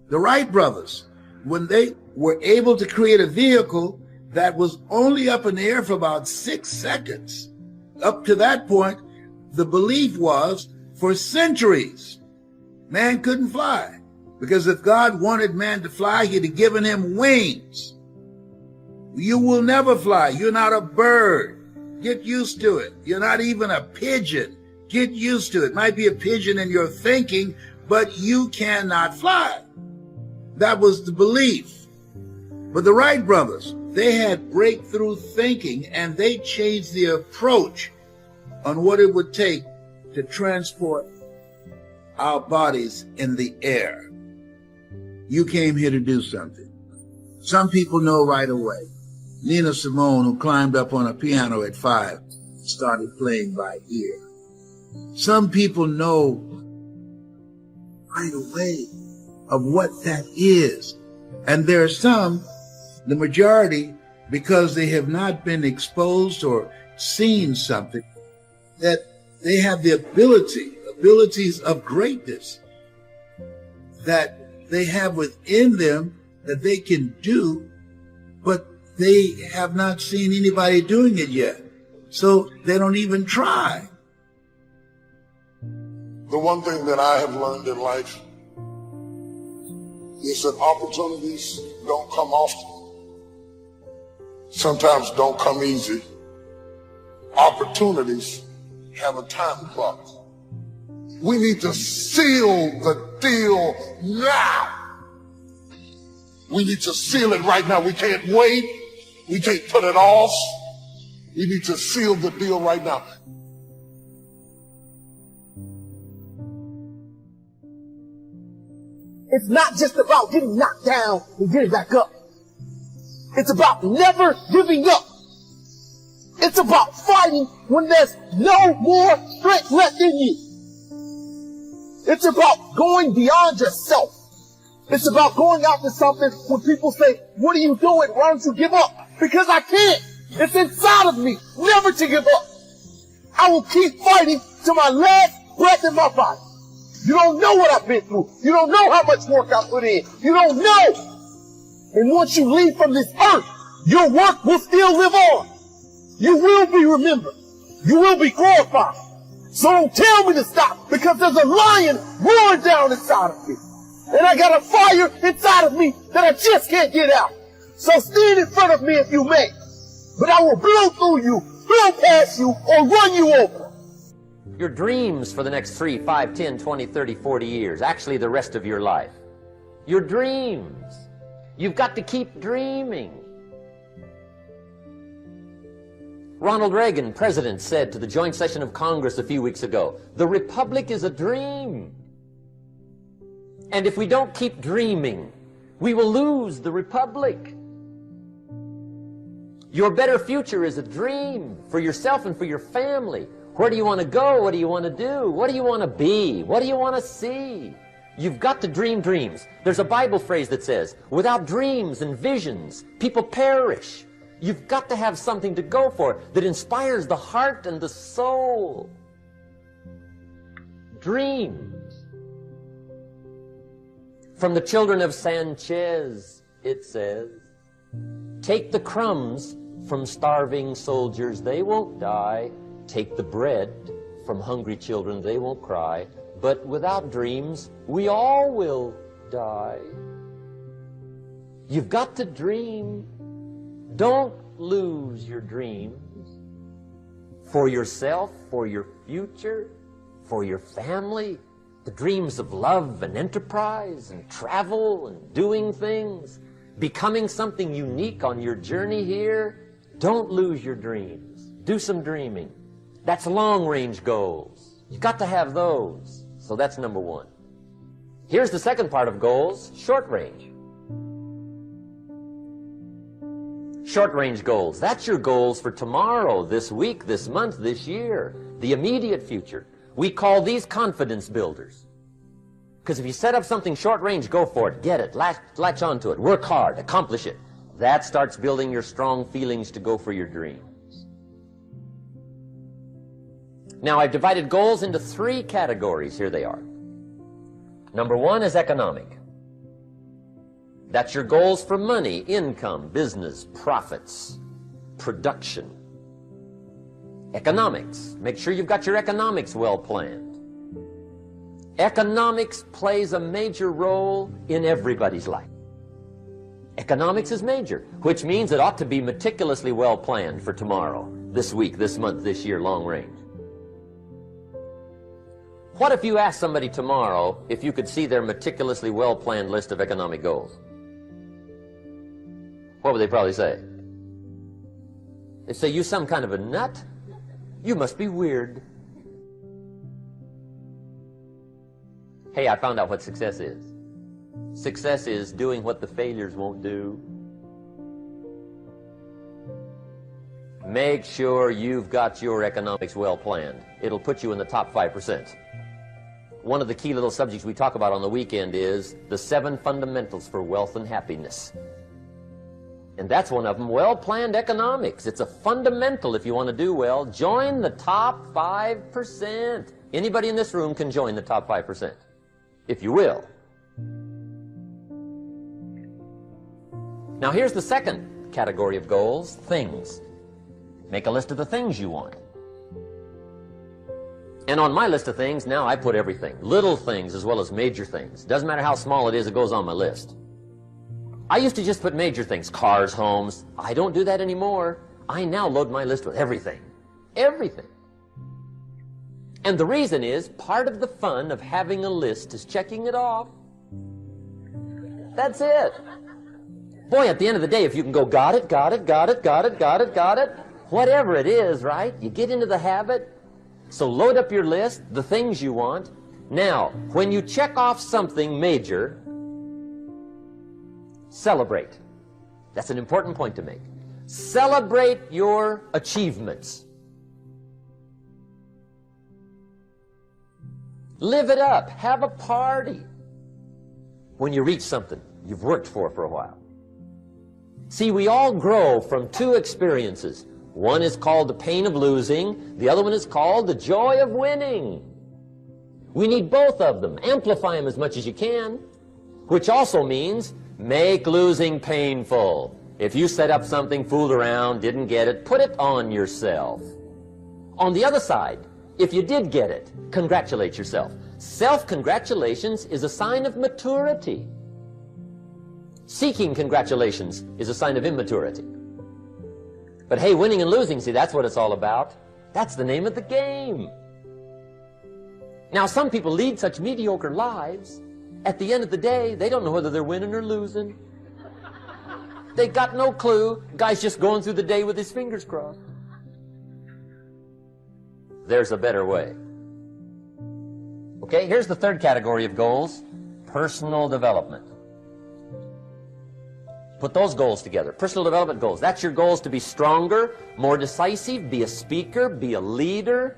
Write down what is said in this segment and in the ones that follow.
The Wright brothers, when they were able to create a vehicle that was only up in the air for about 6 seconds, up to that point, the belief was for centuries, man couldn't fly. Because if God wanted man to fly, he'd have given him wings. You will never fly. You're not a bird. Get used to it. You're not even a pigeon. Get used to it. Might be a pigeon in your thinking, but you cannot fly. That was the belief. But the Wright brothers, they had breakthrough thinking, and they changed the approach on what it would take to transport our bodies in the air. You came here to do something. Some people know right away. Nina Simone, who climbed up on a piano at 5, started playing by ear. Some people know right away of what that is. And there are some, the majority, because they have not been exposed or seen something, that they have the abilities of greatness that they have within them that they can do, but they have not seen anybody doing it yet. So they don't even try. The one thing that I have learned in life is that opportunities don't come often. Sometimes don't come easy. Opportunities have a time clock. We need to seal the deal now. We need to seal it right now. We can't wait. We can't put it off. We need to seal the deal right now. It's not just about getting knocked down and getting back up. It's about never giving up. It's about fighting when there's no more strength left in you. It's about going beyond yourself. It's about going after something when people say, what are you doing? Why don't you give up? Because I can't. It's inside of me never to give up. I will keep fighting to my last breath in my body. You don't know what I've been through. You don't know how much work I put in. You don't know. And once you leave from this earth, your work will still live on. You will be remembered. You will be glorified. So don't tell me to stop, because there's a lion roaring down inside of me. And I got a fire inside of me that I just can't get out. So stand in front of me if you may. But I will blow through you, blow past you, or run you over. Your dreams for the next 3, 5, 10, 20, 30, 40 years, actually the rest of your life. Your dreams. You've got to keep dreaming. Ronald Reagan, president, said to the joint session of Congress a few weeks ago, the Republic is a dream. And if we don't keep dreaming, we will lose the Republic. Your better future is a dream for yourself and for your family. Where do you want to go? What do you want to do? What do you want to be? What do you want to see? You've got to dream dreams. There's a Bible phrase that says, without dreams and visions, people perish. You've got to have something to go for that inspires the heart and the soul. Dreams. From the children of Sanchez, it says, take the crumbs from starving soldiers, they won't die. Take the bread from hungry children, they won't cry. But without dreams, we all will die. You've got to dream. Don't lose your dreams. For yourself, for your future, for your family. The dreams of love and enterprise and travel and doing things. Becoming something unique on your journey here. Don't lose your dreams. Do some dreaming. That's long-range goals. You've got to have those. So that's number one. Here's the second part of goals, short-range. Short-range goals. That's your goals for tomorrow, this week, this month, this year. The immediate future. We call these confidence builders. Because if you set up something short-range, go for it. Get it. Latch onto it. Work hard. Accomplish it. That starts building your strong feelings to go for your dreams. Now, I've divided goals into 3 categories. Here they are. Number 1 is economic. That's your goals for money, income, business, profits, production. Economics. Make sure you've got your economics well planned. Economics plays a major role in everybody's life. Economics is major, which means it ought to be meticulously well planned for tomorrow, this week, this month, this year, long range. What if you asked somebody tomorrow if you could see their meticulously well-planned list of economic goals? What would they probably say? They'd say, you some kind of a nut? You must be weird. Hey, I found out what success is. Success is doing what the failures won't do. Make sure you've got your economics well planned. It'll put you in the top 5%. One of the key little subjects we talk about on the weekend is the 7 fundamentals for wealth and happiness. And that's one of them, well-planned economics. It's a fundamental if you want to do well. Join the top 5%. Anybody in this room can join the top 5%, if you will. Now here's the second category of goals, things. Make a list of the things you want. And on my list of things, now I put everything. Little things as well as major things. Doesn't matter how small it is, it goes on my list. I used to just put major things, cars, homes. I don't do that anymore. I now load my list with everything. Everything. And the reason is, part of the fun of having a list is checking it off. That's it. Boy, at the end of the day, if you can go, got it, got it, got it, got it, got it, got it, whatever it is, right? You get into the habit. So load up your list, the things you want. Now, when you check off something major, celebrate. That's an important point to make. Celebrate your achievements. Live it up. Have a party when you reach something you've worked for a while. See, we all grow from 2 experiences. One is called the pain of losing. The other one is called the joy of winning. We need both of them. Amplify them as much as you can, which also means make losing painful. If you set up something, fooled around, didn't get it, put it on yourself. On the other side, if you did get it, congratulate yourself. Self-congratulations is a sign of maturity. Seeking congratulations is a sign of immaturity. But hey, winning and losing, see, that's what it's all about. That's the name of the game. Now, some people lead such mediocre lives, at the end of the day, they don't know whether they're winning or losing. They got no clue. Guy's just going through the day with his fingers crossed. There's a better way. Okay, here's the third category of goals, personal development. Put those goals together. Personal development goals. That's your goals to be stronger, more decisive, be a speaker, be a leader,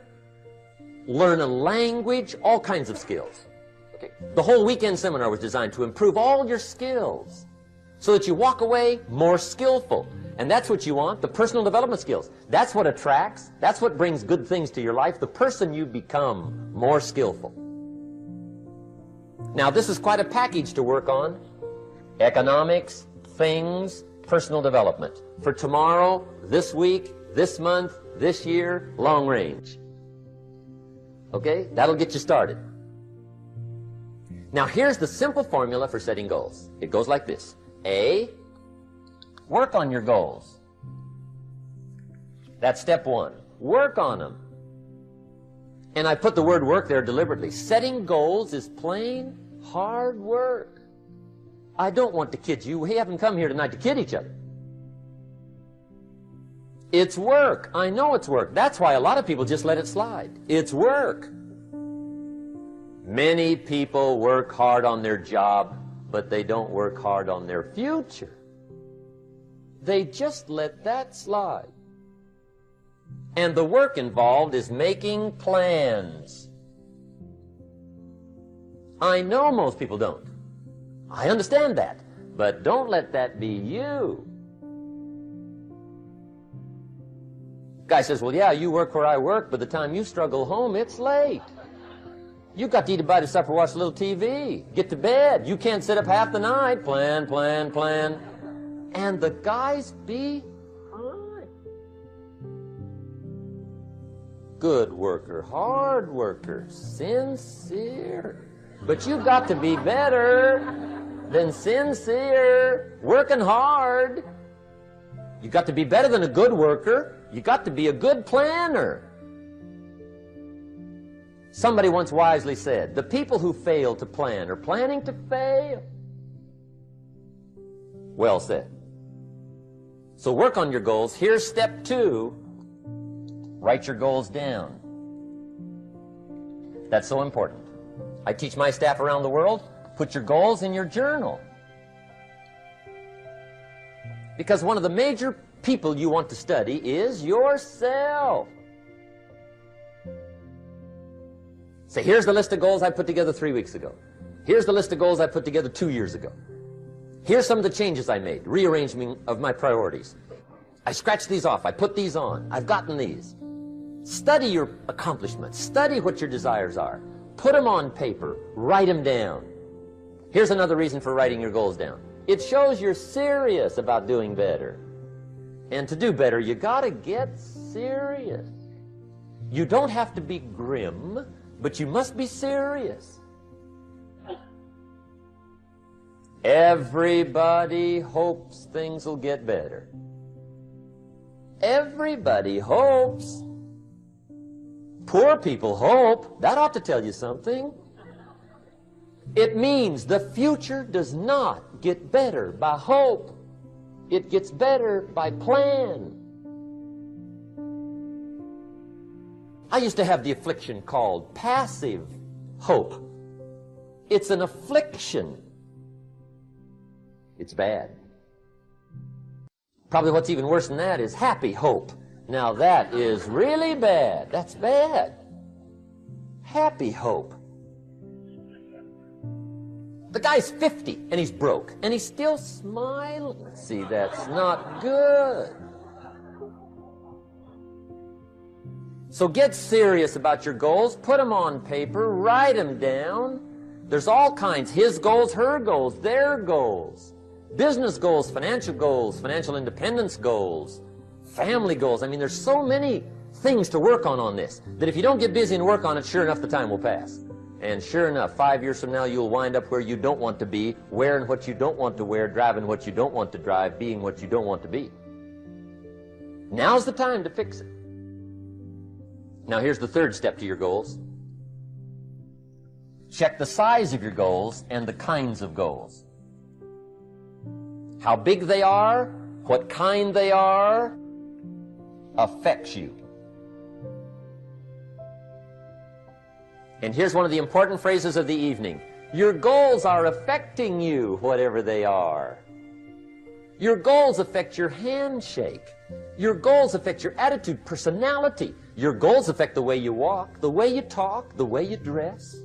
learn a language, all kinds of skills. Okay. The whole weekend seminar was designed to improve all your skills so that you walk away more skillful. And that's what you want, the personal development skills. That's what attracts, that's what brings good things to your life, the person you become, more skillful. Now, this is quite a package to work on. Economics, things, personal development. For tomorrow, this week, this month, this year, long range. Okay? That'll get you started. Now, here's the simple formula for setting goals. It goes like this. A, work on your goals. That's step 1. Work on them. And I put the word work there deliberately. Setting goals is plain hard work. I don't want to kid you. We haven't come here tonight to kid each other. It's work. I know it's work. That's why a lot of people just let it slide. It's work. Many people work hard on their job, but they don't work hard on their future. They just let that slide. And the work involved is making plans. I know most people don't. I understand that. But don't let that be you. Guy says, well, yeah, you work where I work, but the time you struggle home, it's late. You've got to eat a bite of supper, watch a little TV, get to bed. You can't sit up half the night. Plan, plan, plan. And the guys behind. Good worker, hard worker, sincere. But you've got to be better than sincere, working hard. You've got to be better than a good worker. You've got to be a good planner. Somebody once wisely said, the people who fail to plan are planning to fail. Well said. So work on your goals. Here's step 2. Write your goals down. That's so important. I teach my staff around the world, put your goals in your journal. Because one of the major people you want to study is yourself. Say, here's the list of goals I put together 3 weeks ago. Here's the list of goals I put together 2 years ago. Here's some of the changes I made, rearrangement of my priorities. I scratched these off, I put these on, I've gotten these. Study your accomplishments, study what your desires are. Put them on paper, write them down. Here's another reason for writing your goals down. It shows you're serious about doing better. And to do better, you gotta get serious. You don't have to be grim, but you must be serious. Everybody hopes things will get better. Everybody hopes. Poor people hope. That ought to tell you something. It means the future does not get better by hope. It gets better by plan. I used to have the affliction called passive hope. It's an affliction. It's bad. Probably what's even worse than that is happy hope. Now that is really bad. That's bad. Happy hope. The guy's 50 and he's broke and he's still smiling. See, that's not good. So get serious about your goals. Put them on paper. Write them down. There's all kinds. His goals, her goals, their goals. Business goals, financial independence goals, family goals. I mean, there's so many things to work on this that if you don't get busy and work on it, sure enough, the time will pass. And sure enough, 5 years from now, you'll wind up where you don't want to be, wearing what you don't want to wear, driving what you don't want to drive, being what you don't want to be. Now's the time to fix it. Now, here's the third step to your goals. Check the size of your goals and the kinds of goals. How big they are, what kind they are, affects you. And here's one of the important phrases of the evening. Your goals are affecting you, whatever they are. Your goals affect your handshake. Your goals affect your attitude, personality. Your goals affect the way you walk, the way you talk, the way you dress.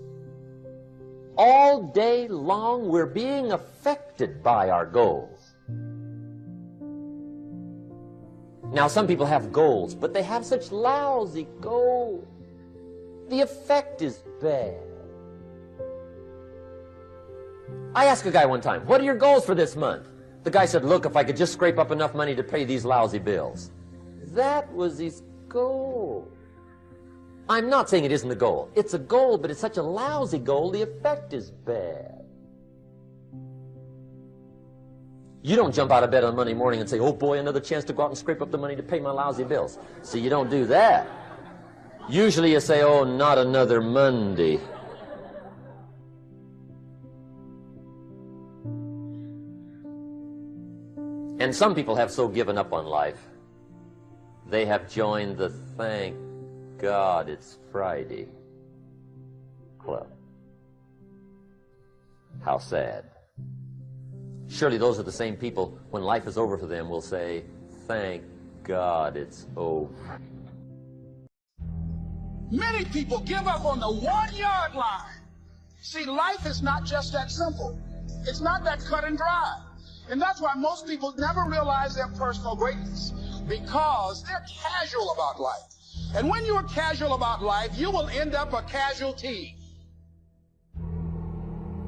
All day long, we're being affected by our goals. Now, some people have goals, but they have such lousy goals. The effect is bad. I asked a guy one time, what are your goals for this month? The guy said, look, if I could just scrape up enough money to pay these lousy bills. That was his goal. I'm not saying it isn't the goal. It's a goal, but it's such a lousy goal, the effect is bad. You don't jump out of bed on Monday morning and say, oh boy, another chance to go out and scrape up the money to pay my lousy bills. See, you don't do that. Usually you say, oh, not another Monday. And some people have so given up on life, they have joined the thank God it's Friday club. How sad. Surely those are the same people, when life is over for them, will say, thank God it's over. Many people give up on the 1 yard line. See, life is not just that simple. It's not that cut and dry. And that's why most people never realize their personal greatness, because they're casual about life. And when you're casual about life, you will end up a casualty.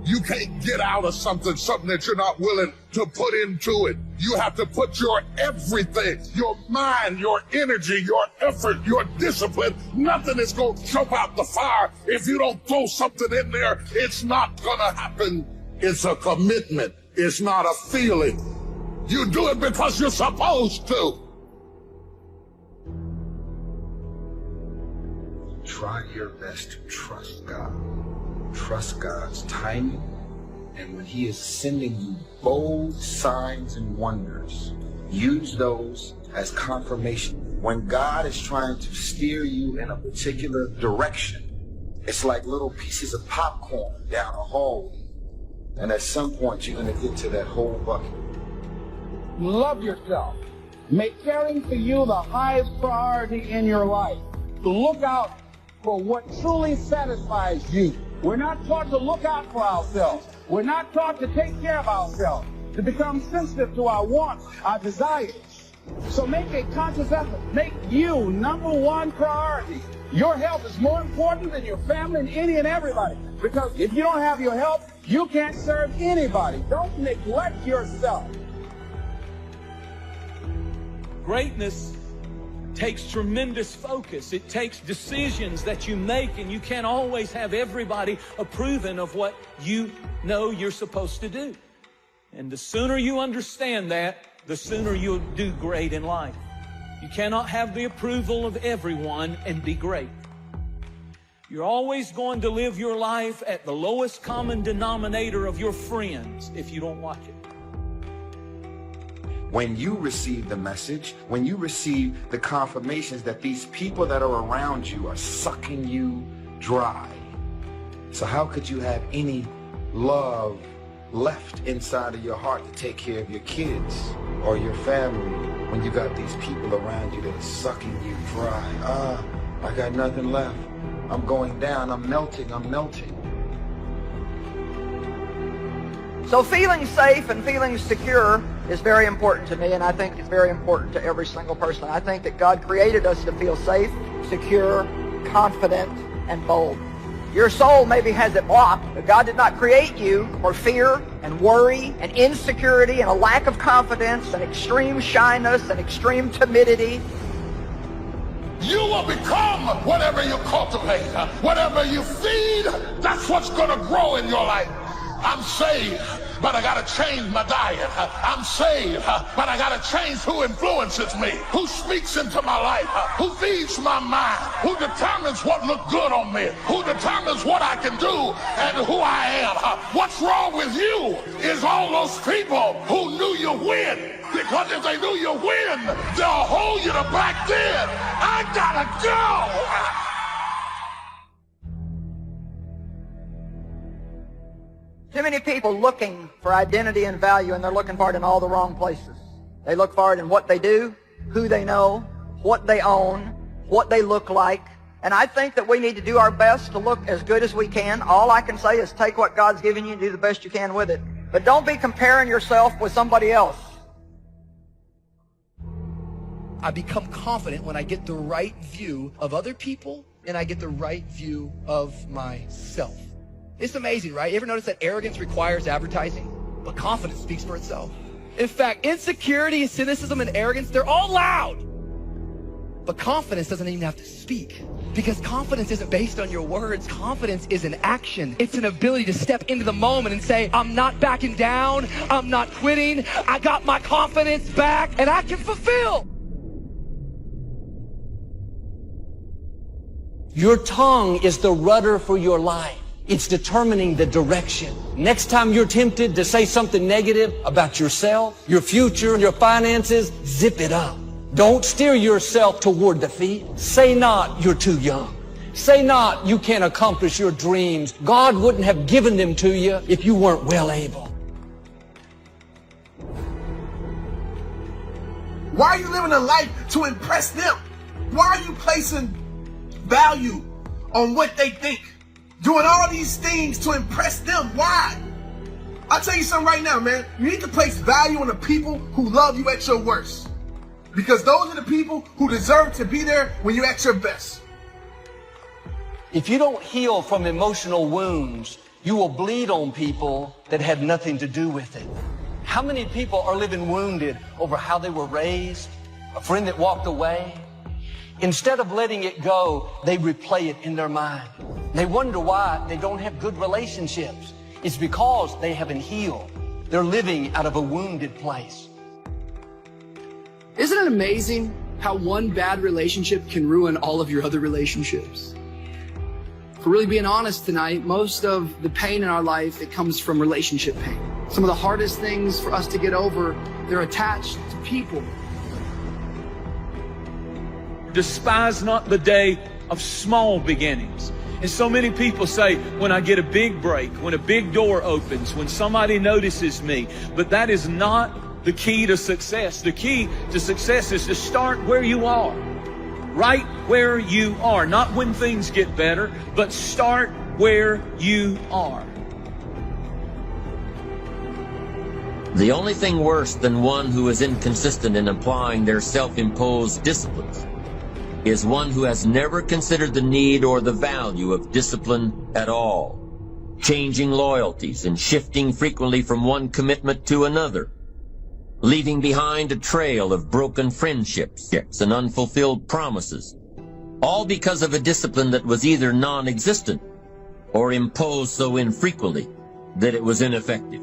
You can't get out of something that you're not willing to put into it. You have to put your everything, your mind, your energy, your effort, your discipline. Nothing is going to jump out the fire if you don't throw something in there. It's not going to happen. It's a commitment. It's not a feeling. You do it because you're supposed to. Try your best to trust God. Trust God's timing, and when He is sending you bold signs and wonders, use those as confirmation. When God is trying to steer you in a particular direction, it's like little pieces of popcorn down a hallway, and at some point you're going to get to that whole bucket. Love yourself. Make caring for you the highest priority in your life. Look out for what truly satisfies you. We're not taught to look out for ourselves. We're not taught to take care of ourselves, to become sensitive to our wants, our desires. So make a conscious effort. Make you number one priority. Your health is more important than your family and any and everybody. Because if you don't have your health, you can't serve anybody. Don't neglect yourself. Greatness takes tremendous focus. It takes decisions that you make, and you can't always have everybody approving of what you know you're supposed to do. And the sooner you understand that, the sooner you'll do great in life. You cannot have the approval of everyone and be great. You're always going to live your life at the lowest common denominator of your friends if you don't watch it. When you receive the message, when you receive the confirmations that these people that are around you are sucking you dry. So how could you have any love left inside of your heart to take care of your kids or your family when you got these people around you that are sucking you dry? I got nothing left. I'm going down. I'm melting. I'm melting. So feeling safe and feeling secure is very important to me, and I think it's very important to every single person. I think that God created us to feel safe, secure, confident, and bold. Your soul maybe has it blocked, but God did not create you for fear and worry and insecurity and a lack of confidence and extreme shyness and extreme timidity. You will become whatever you cultivate. Whatever you feed, that's what's going to grow in your life. I'm saved, but I got to change my diet. I'm saved, but I got to change who influences me, who speaks into my life, who feeds my mind, who determines what looks good on me, who determines what I can do and who I am. What's wrong with you is all those people who knew you win. Because if they knew you win, they'll hold you to back then. I gotta go. Too many people looking for identity and value, and they're looking for it in all the wrong places. They look for it in what they do, who they know, what they own, what they look like. And I think that we need to do our best to look as good as we can. All I can say is take what God's given you and do the best you can with it. But don't be comparing yourself with somebody else. I become confident when I get the right view of other people and I get the right view of myself. It's amazing, right? You ever notice that arrogance requires advertising, but confidence speaks for itself? In fact, insecurity, cynicism, and arrogance, they're all loud. But confidence doesn't even have to speak, because confidence isn't based on your words. Confidence is an action. It's an ability to step into the moment and say, I'm not backing down. I'm not quitting. I got my confidence back, and I can fulfill. Your tongue is the rudder for your life. It's determining the direction. Next time you're tempted to say something negative about yourself, your future, your finances, zip it up. Don't steer yourself toward defeat. Say not, you're too young. Say not, you can't accomplish your dreams. God wouldn't have given them to you if you weren't well able. Why are you living a life to impress them? Why are you placing value on what they think? Doing all these things to impress them. Why? I'll tell you something right now, man. You need to place value on the people who love you at your worst. Because those are the people who deserve to be there when you're at your best. If you don't heal from emotional wounds, You will bleed on people that had nothing to do with it. How many people are living wounded over how they were raised, a friend that walked away? Instead of letting it go, they replay it in their mind. They wonder why they don't have good relationships. It's because they haven't healed. They're living out of a wounded place. Isn't it amazing how one bad relationship can ruin all of your other relationships? If we're really being honest tonight, most of the pain in our life, it comes from relationship pain. Some of the hardest things for us to get over, they're attached to people. Despise not the day of small beginnings. And so many people say, when I get a big break, when a big door opens, when somebody notices me. But that is not the key to success. The key to success is to start where you are. Right where you are. Not when things get better, but start where you are. The only thing worse than one who is inconsistent in applying their self-imposed disciplines is one who has never considered the need or the value of discipline at all, changing loyalties and shifting frequently from one commitment to another, leaving behind a trail of broken friendships and unfulfilled promises, all because of a discipline that was either non-existent or imposed so infrequently that it was ineffective.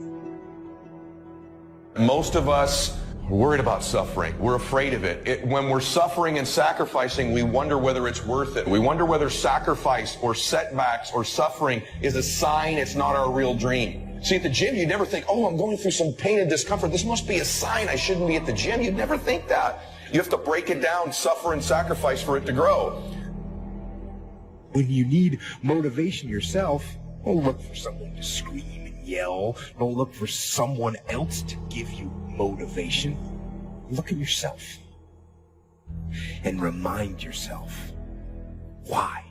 Most of us are worried about suffering. We're afraid of it. When we're suffering and sacrificing, we wonder whether it's worth it. We wonder whether sacrifice or setbacks or suffering is a sign it's not our real dream. See, at the gym, you never think, oh, I'm going through some pain and discomfort. This must be a sign I shouldn't be at the gym. You'd never think that. You have to break it down, suffer and sacrifice for it to grow. When you need motivation yourself, don't look for someone to scream and yell. Don't look for someone else to give you motivation. Look at yourself and remind yourself why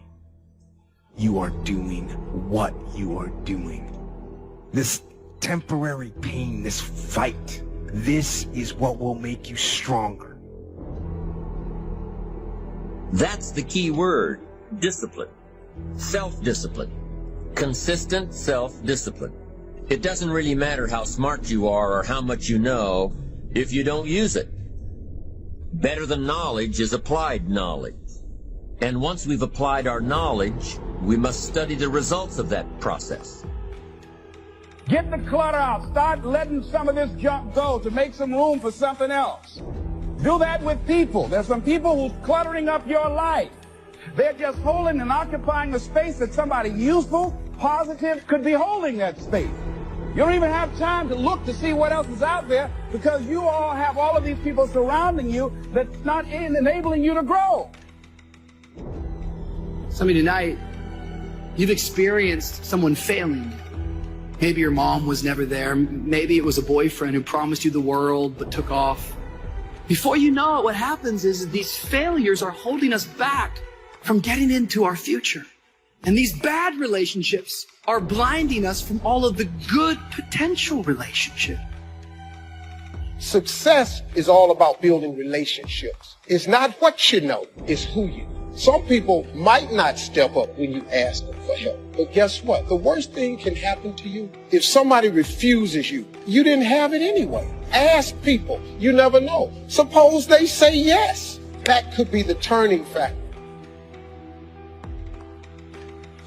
you are doing what you are doing. This temporary pain, this fight, this is what will make you stronger. That's the key word, discipline, self-discipline, consistent self-discipline. It doesn't really matter how smart you are or how much you know if you don't use it. Better than knowledge is applied knowledge. And once we've applied our knowledge, we must study the results of that process. Get the clutter out. Start letting some of this junk go to make some room for something else. Do that with people. There's some people who's cluttering up your life. They're just holding and occupying a space that somebody useful, positive, could be holding that space. You don't even have time to look to see what else is out there because you all have all of these people surrounding you that's not enabling you to grow. Some of you tonight, you've experienced someone failing. Maybe your mom was never there. Maybe it was a boyfriend who promised you the world but took off. Before you know it, what happens is these failures are holding us back from getting into our future. And these bad relationships are blinding us from all of the good potential relationships. Success is all about building relationships. It's not what you know, it's who you know. Some people might not step up when you ask them for help. But guess what? The worst thing can happen to you if somebody refuses you. You didn't have it anyway. Ask people. You never know. Suppose they say yes. That could be the turning factor.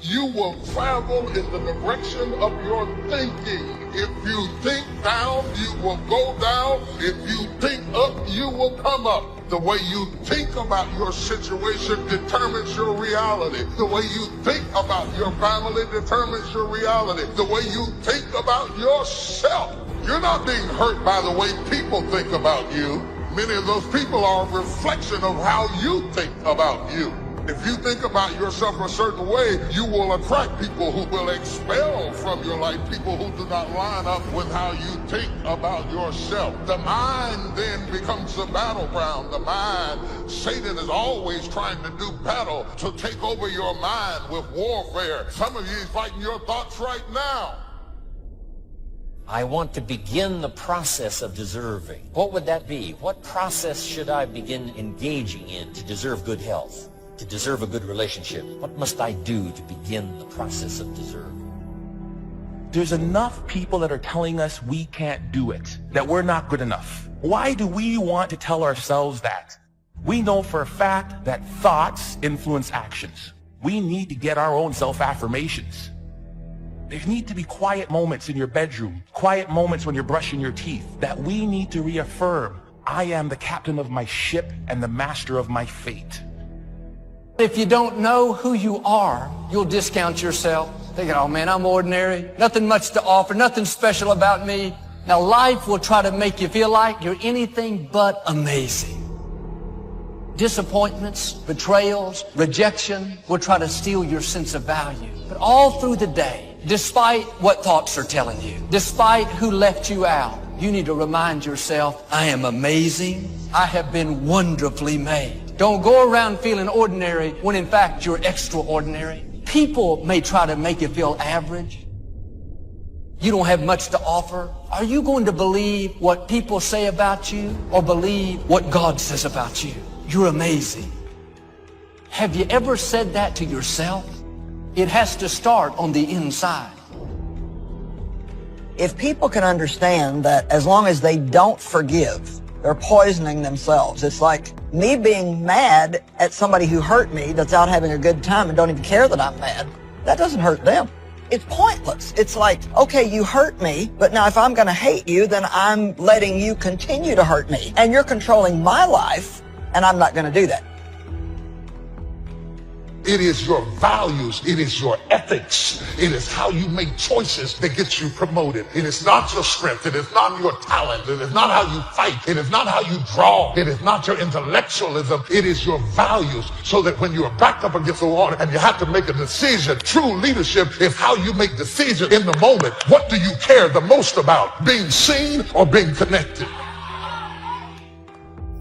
You will travel in the direction of your thinking. If you think down, you will go down. If you think up, you will come up. The way you think about your situation determines your reality. The way you think about your family determines your reality. The way you think about yourself. You're not being hurt by the way people think about you. Many of those people are a reflection of how you think about you. If you think about yourself a certain way, you will attract people who will expel from your life people who do not line up with how you think about yourself. The mind then becomes the battleground. The mind, Satan is always trying to do battle to take over your mind with warfare. Some of you is fighting your thoughts right now. I want to begin the process of deserving. What would that be? What process should I begin engaging in to deserve good health? To deserve a good relationship? What must I do to begin the process of deserving? There's enough people that are telling us we can't do it, that we're not good enough. Why do we want to tell ourselves that? We know for a fact that thoughts influence actions. We need to get our own self-affirmations. There need to be quiet moments in your bedroom, quiet moments when you're brushing your teeth, that we need to reaffirm, I am the captain of my ship and the master of my fate. If you don't know who you are, you'll discount yourself, thinking, oh man, I'm ordinary, nothing much to offer, nothing special about me. Now life will try to make you feel like you're anything but amazing. Disappointments, betrayals, rejection will try to steal your sense of value. But all through the day, despite what thoughts are telling you, despite who left you out, you need to remind yourself, I am amazing. I have been wonderfully made. Don't go around feeling ordinary when in fact you're extraordinary. People may try to make you feel average. You don't have much to offer. Are you going to believe what people say about you or believe what God says about you? You're amazing. Have you ever said that to yourself? It has to start on the inside. If people can understand that as long as they don't forgive, they're poisoning themselves. It's like me being mad at somebody who hurt me that's out having a good time and don't even care that I'm mad. That doesn't hurt them. It's pointless. It's like, okay, you hurt me, but now if I'm going to hate you, then I'm letting you continue to hurt me. And you're controlling my life, and I'm not going to do that. It is your values. It is your ethics. It is how you make choices that gets you promoted. It is not your strength. It is not your talent. It is not how you fight. It is not how you draw. It is not your intellectualism. It is your values. So that when you are backed up against the wall and you have to make a decision, true leadership is how you make decisions in the moment. What do you care the most about? Being seen or being connected?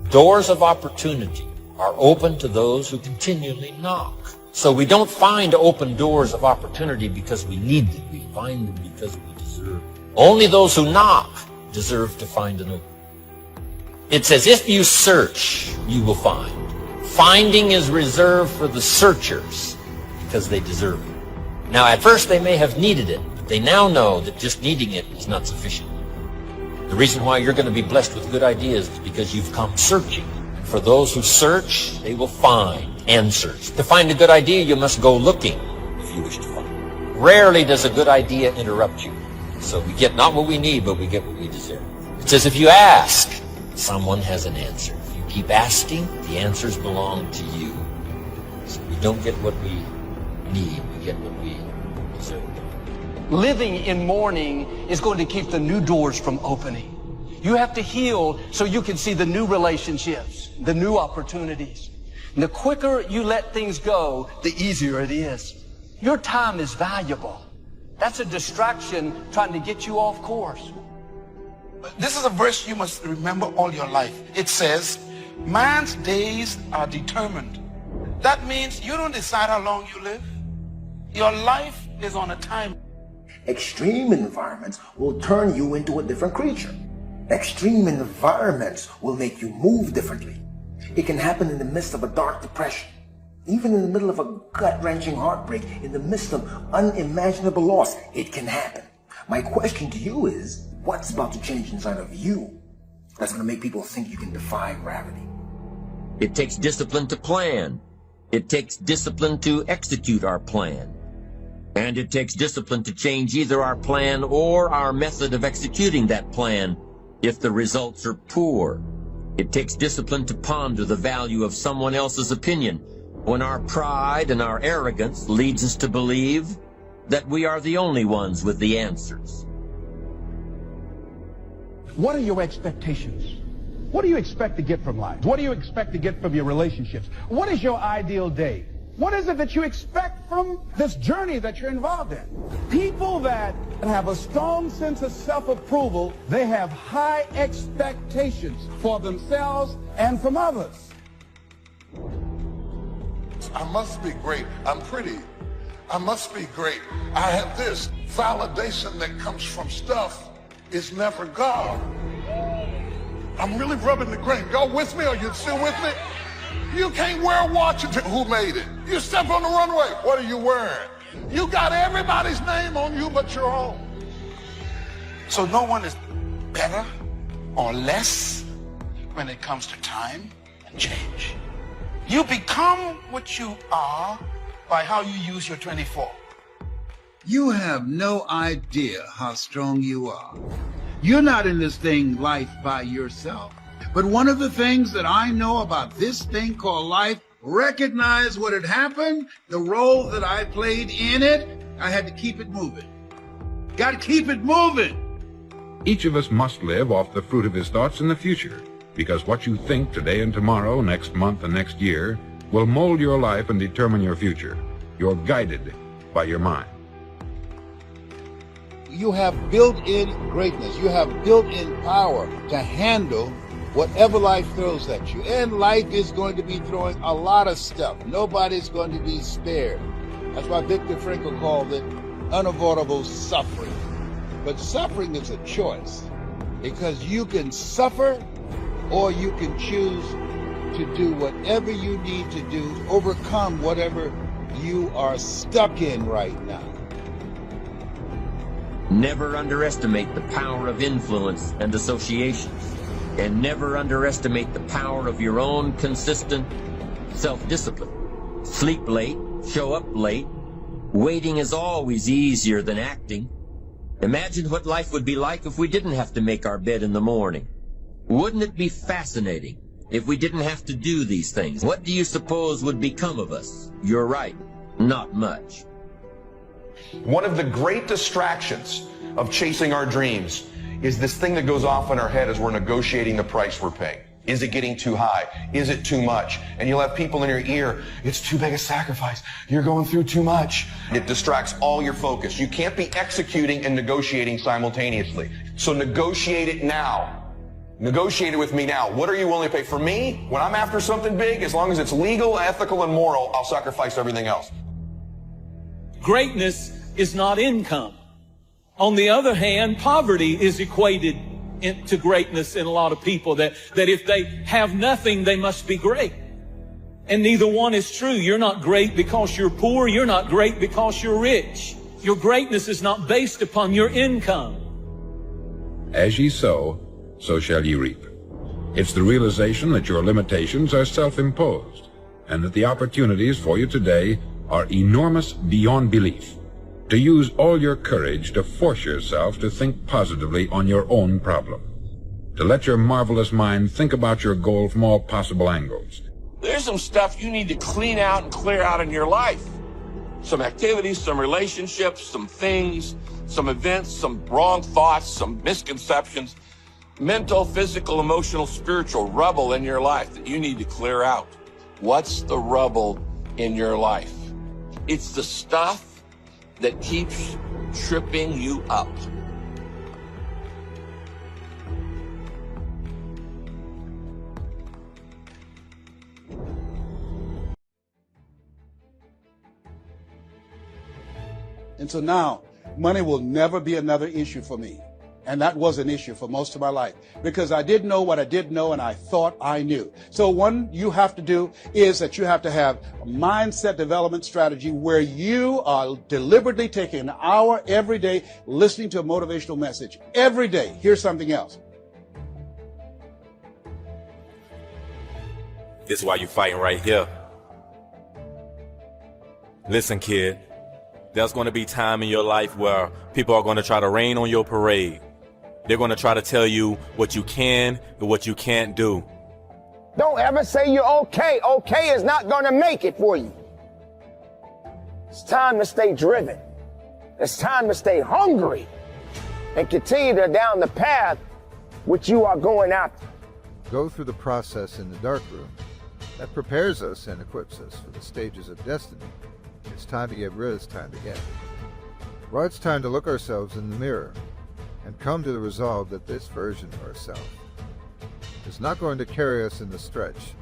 Doors of opportunity are open to those who continually knock. So we don't find open doors of opportunity because we need them. We find them because we deserve them. Only those who knock deserve to find an opening. It says, if you search, you will find. Finding is reserved for the searchers because they deserve it. Now, at first they may have needed it, but they now know that just needing it is not sufficient. The reason why you're going to be blessed with good ideas is because you've come searching. For those who search, they will find answers. To find a good idea, you must go looking if you wish to find. Rarely does a good idea interrupt you. So we get not what we need, but we get what we deserve. It says if you ask, someone has an answer. If you keep asking, the answers belong to you. So we don't get what we need, we get what we deserve. Living in mourning is going to keep the new doors from opening. You have to heal so you can see the new relationships, the new opportunities. And the quicker you let things go, the easier it is. Your time is valuable. That's a distraction trying to get you off course. This is a verse you must remember all your life. It says, man's days are determined. That means you don't decide how long you live. Your life is on a time. Extreme environments will turn you into a different creature. Extreme environments will make you move differently. It can happen in the midst of a dark depression, even in the middle of a gut-wrenching heartbreak, in the midst of unimaginable loss. It can happen. My question to you is, what's about to change inside of you that's going to make people think you can defy gravity? It takes discipline to plan. It takes discipline to execute our plan. And it takes discipline to change either our plan or our method of executing that plan if the results are poor. It takes discipline to ponder the value of someone else's opinion when our pride and our arrogance leads us to believe that we are the only ones with the answers. What are your expectations? What do you expect to get from life? What do you expect to get from your relationships? What is your ideal day? What is it that you expect from this journey that you're involved in? People that have a strong sense of self-approval, they have high expectations for themselves and from others. I must be great. I'm pretty. I must be great. I have this. Validation that comes from stuff is never God. I'm really rubbing the grain. Y'all with me? Are you still with me? You can't wear a watch until who made it? You step on the runway. What are you wearing? You got everybody's name on you but your own. So no one is better or less when it comes to time and change. You become what you are by how you use your 24. You have no idea how strong you are. You're not in this thing, life, by yourself. But one of the things that I know about this thing called life, recognize what had happened, the role that I played in it, I had to keep it moving. Got to keep it moving. Each of us must live off the fruit of his thoughts in the future, because what you think today and tomorrow, next month and next year, will mold your life and determine your future. You're guided by your mind. You have built-in greatness. You have built-in power to handle whatever life throws at you. And life is going to be throwing a lot of stuff. Nobody's going to be spared. That's why Viktor Frankl called it unavoidable suffering. But suffering is a choice, because you can suffer or you can choose to do whatever you need to do, overcome whatever you are stuck in right now. Never underestimate the power of influence and associations. And never underestimate the power of your own consistent self-discipline. Sleep late, show up late. Waiting is always easier than acting. Imagine what life would be like if we didn't have to make our bed in the morning. Wouldn't it be fascinating if we didn't have to do these things? What do you suppose would become of us? You're right, not much. One of the great distractions of chasing our dreams is this thing that goes off in our head as we're negotiating the price we're paying. Is it getting too high? Is it too much? And you'll have people in your ear, it's too big a sacrifice. You're going through too much. It distracts all your focus. You can't be executing and negotiating simultaneously. So negotiate it now. Negotiate it with me now. What are you willing to pay? For me, when I'm after something big, as long as it's legal, ethical, and moral, I'll sacrifice everything else. Greatness is not income. On the other hand, poverty is equated to greatness in a lot of people, that if they have nothing, they must be great. And neither one is true. You're not great because you're poor. You're not great because you're rich. Your greatness is not based upon your income. As ye sow, so shall ye reap. It's the realization that your limitations are self-imposed, and that the opportunities for you today are enormous beyond belief. To use all your courage to force yourself to think positively on your own problem. To let your marvelous mind think about your goal from all possible angles. There's some stuff you need to clean out and clear out in your life. Some activities, some relationships, some things, some events, some wrong thoughts, some misconceptions. Mental, physical, emotional, spiritual rubble in your life that you need to clear out. What's the rubble in your life? It's the stuff that keeps tripping you up. And so now, money will never be another issue for me. And that was an issue for most of my life, because I did know what I did know and I thought I knew. So one you have to do is that you have to have a mindset development strategy where you are deliberately taking an hour every day listening to a motivational message. Every day. Here's something else. This is why you're fighting right here. Listen, kid, there's going to be time in your life where people are going to try to rain on your parade. They're going to try to tell you what you can and what you can't do. Don't ever say you're okay. Okay is not going to make it for you. It's time to stay driven. It's time to stay hungry and continue to down the path which you are going after. Go through the process in the dark room that prepares us and equips us for the stages of destiny. It's time to get rid, it's time to get. Well, it's time to look ourselves in the mirror and come to the resolve that this version of ourselves is not going to carry us in the stretch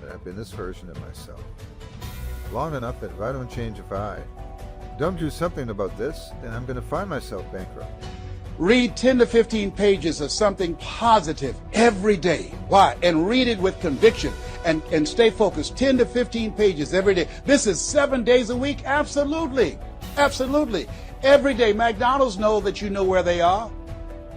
that I've been this version of myself long enough that if I don't change, if I don't do something about this, then I'm going to find myself bankrupt. Read 10 to 15 pages of something positive every day. Why? And read it with conviction and stay focused. 10 to 15 pages every day. This is 7 days a week? Absolutely. Absolutely. Every day. McDonald's know that you know where they are.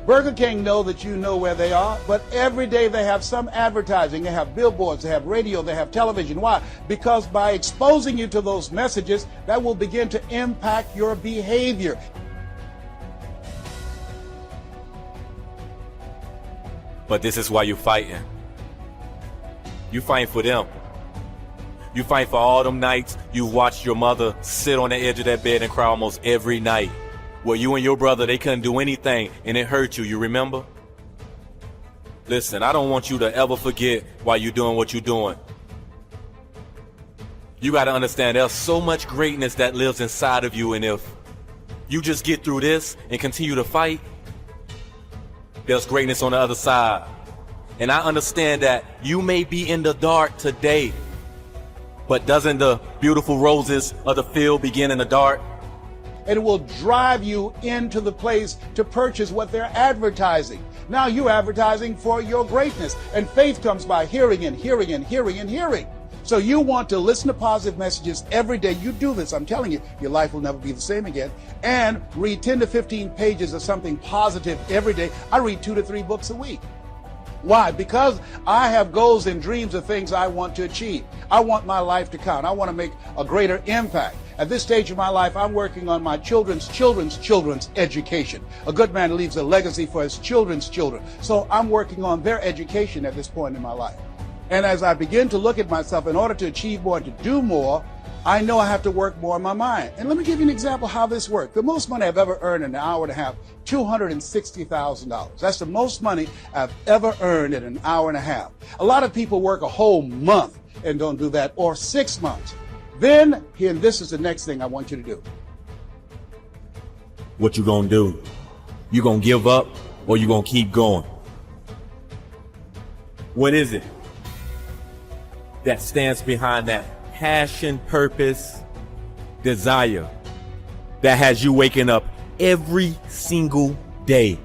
Burger King know that you know where they are, but every day they have some advertising. They have billboards, they have radio, they have television. Why? Because by exposing you to those messages, that will begin to impact your behavior. But this is why you're fighting. You fighting for them. You fight for all them nights you watched your mother sit on the edge of that bed and cry almost every night. Where you and your brother, they couldn't do anything and it hurt you, you remember? Listen, I don't want you to ever forget why you're doing what you're doing. You got to understand there's so much greatness that lives inside of you, and if you just get through this and continue to fight, there's greatness on the other side. And I understand that you may be in the dark today, but doesn't the beautiful roses of the field begin in the dark? And it will drive you into the place to purchase what they're advertising. Now you're advertising for your greatness, and faith comes by hearing and hearing and hearing and hearing. So you want to listen to positive messages every day. You do this, I'm telling you, your life will never be the same again. And read 10 to 15 pages of something positive every day. I read 2 to 3 books a week. Why? Because I have goals and dreams of things I want to achieve. I want my life to count. I want to make a greater impact. At this stage of my life, I'm working on my children's education. A good man leaves a legacy for his children's children. So I'm working on their education at this point in my life. And as I begin to look at myself, in order to achieve more, to do more, I know I have to work more on my mind. And let me give you an example how this worked. The most money I've ever earned in an hour and a half, $260,000. That's the most money I've ever earned in an hour and a half. A lot of people work a whole month and don't do that, or 6 months. Then, here, this is the next thing I want you to do. What you gonna do? You gonna give up, or you gonna keep going? What is it that stands behind that passion, purpose, desire that has you waking up every single day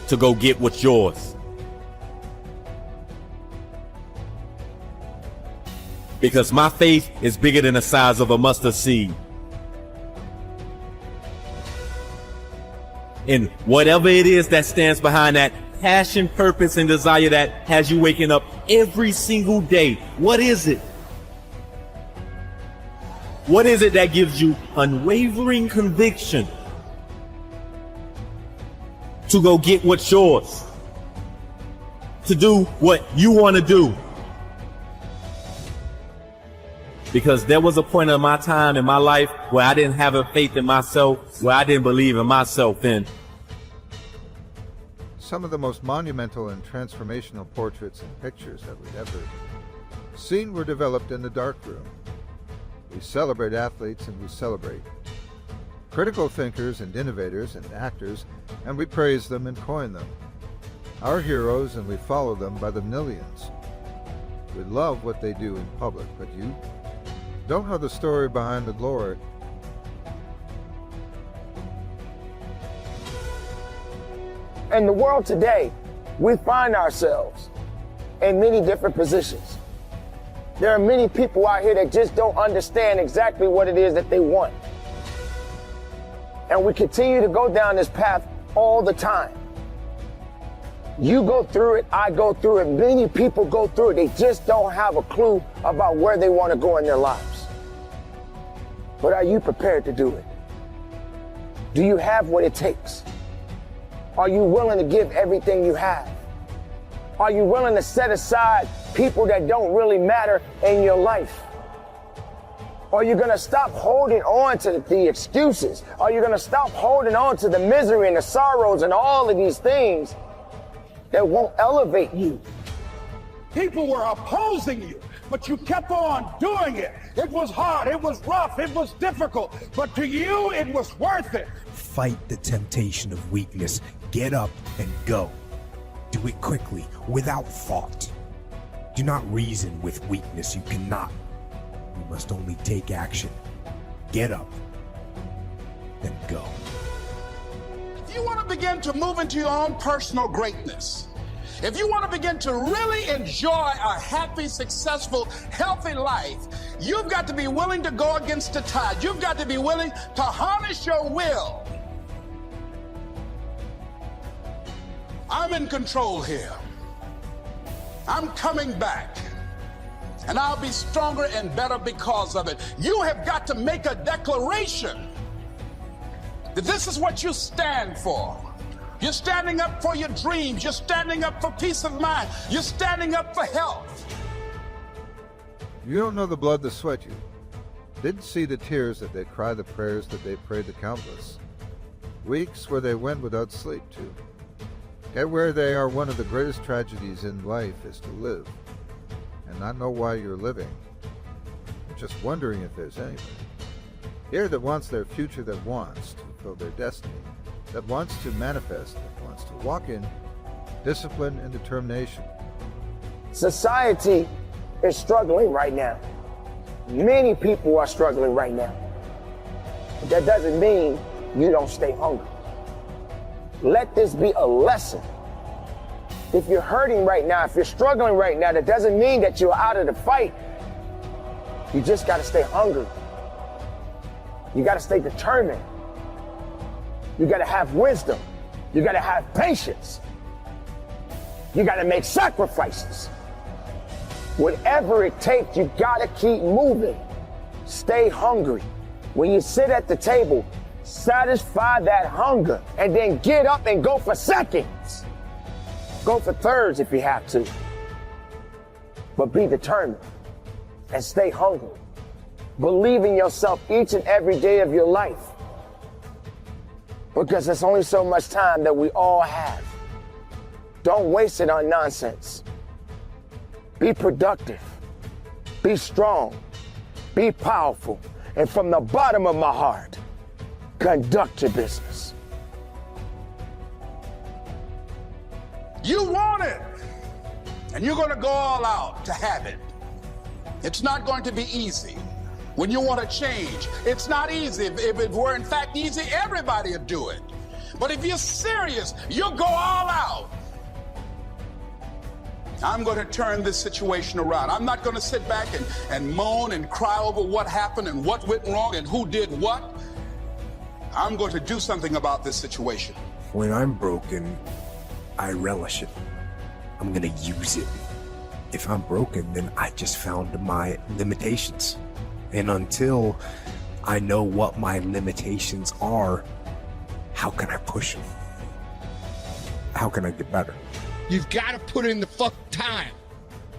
to go get what's yours? Because my faith is bigger than the size of a mustard seed. And whatever it is that stands behind that passion, purpose, and desire that has you waking up every single day, what is it? What is it that gives you unwavering conviction to go get what's yours? To do what you want to do? Because there was a point in my time in my life where I didn't have a faith in myself, where I didn't believe in myself. And some of the most monumental and transformational portraits and pictures that we've ever seen were developed in the darkroom. We celebrate athletes and we celebrate critical thinkers and innovators and actors, and we praise them and coin them. Our heroes, and we follow them by the millions. We love what they do in public, but you don't know the story behind the glory. In the world today, we find ourselves in many different positions. There are many people out here that just don't understand exactly what it is that they want. And we continue to go down this path all the time. You go through it, I go through it, many people go through it. They just don't have a clue about where they want to go in their lives. But are you prepared to do it? Do you have what it takes? Are you willing to give everything you have? Are you willing to set aside people that don't really matter in your life? Are you going to stop holding on to the excuses? Are you going to stop holding on to the misery and the sorrows and all of these things that won't elevate you? People were opposing you, but you kept on doing it. It was hard, it was rough, it was difficult, but to you it was worth it. Fight the temptation of weakness. Get up and go. Do it quickly, without thought. Do not reason with weakness. You cannot. You must only take action. Get up, then go. If you want to begin to move into your own personal greatness, if you want to begin to really enjoy a happy, successful, healthy life, you've got to be willing to go against the tide. You've got to be willing to harness your will I'm in control here. I'm coming back. And I'll be stronger and better because of it. You have got to make a declaration that this is what you stand for. You're standing up for your dreams. You're standing up for peace of mind. You're standing up for health. You don't know the blood that sweat you. Didn't see the tears that they cry, the prayers that they prayed, the countless weeks where they went without sleep too. Yet where they are, one of the greatest tragedies in life is to live and not know why you're living, and just wondering if there's anybody here that wants their future, that wants to fulfill their destiny, that wants to manifest, that wants to walk in discipline and determination. Society is struggling right now. Many people are struggling right now. But that doesn't mean you don't stay hungry. Let this be a lesson. If you're hurting right now, if you're struggling right now, that doesn't mean that you're out of the fight. You just got to stay hungry. You got to stay determined. You got to have wisdom. You got to have patience. You got to make sacrifices. Whatever it takes, you got to keep moving. Stay hungry. When you sit at the table, satisfy that hunger and then get up and go for seconds. Go for thirds if you have to. But be determined and stay hungry. Believe in yourself each and every day of your life. Because there's only so much time that we all have. Don't waste it on nonsense. Be productive. Be strong. Be powerful. And from the bottom of my heart, conduct your business. You want it, and you're going to go all out to have it. It's not going to be easy. When you want to change, it's not easy. If it were in fact easy, everybody would do it. But if you're serious, you'll go all out. I'm going to turn this situation around. I'm not going to sit back and moan and cry over what happened and what went wrong and who did what. I'm going to do something about this situation. When I'm broken, I relish it. I'm going to use it. If I'm broken, then I just found my limitations. And until I know what my limitations are, how can I push them? How can I get better? You've got to put in the time.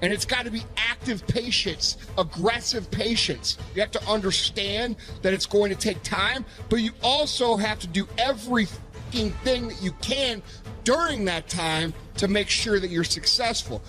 And it's got to be active patience, aggressive patience. You have to understand that it's going to take time, but you also have to do every thing that you can during that time to make sure that you're successful.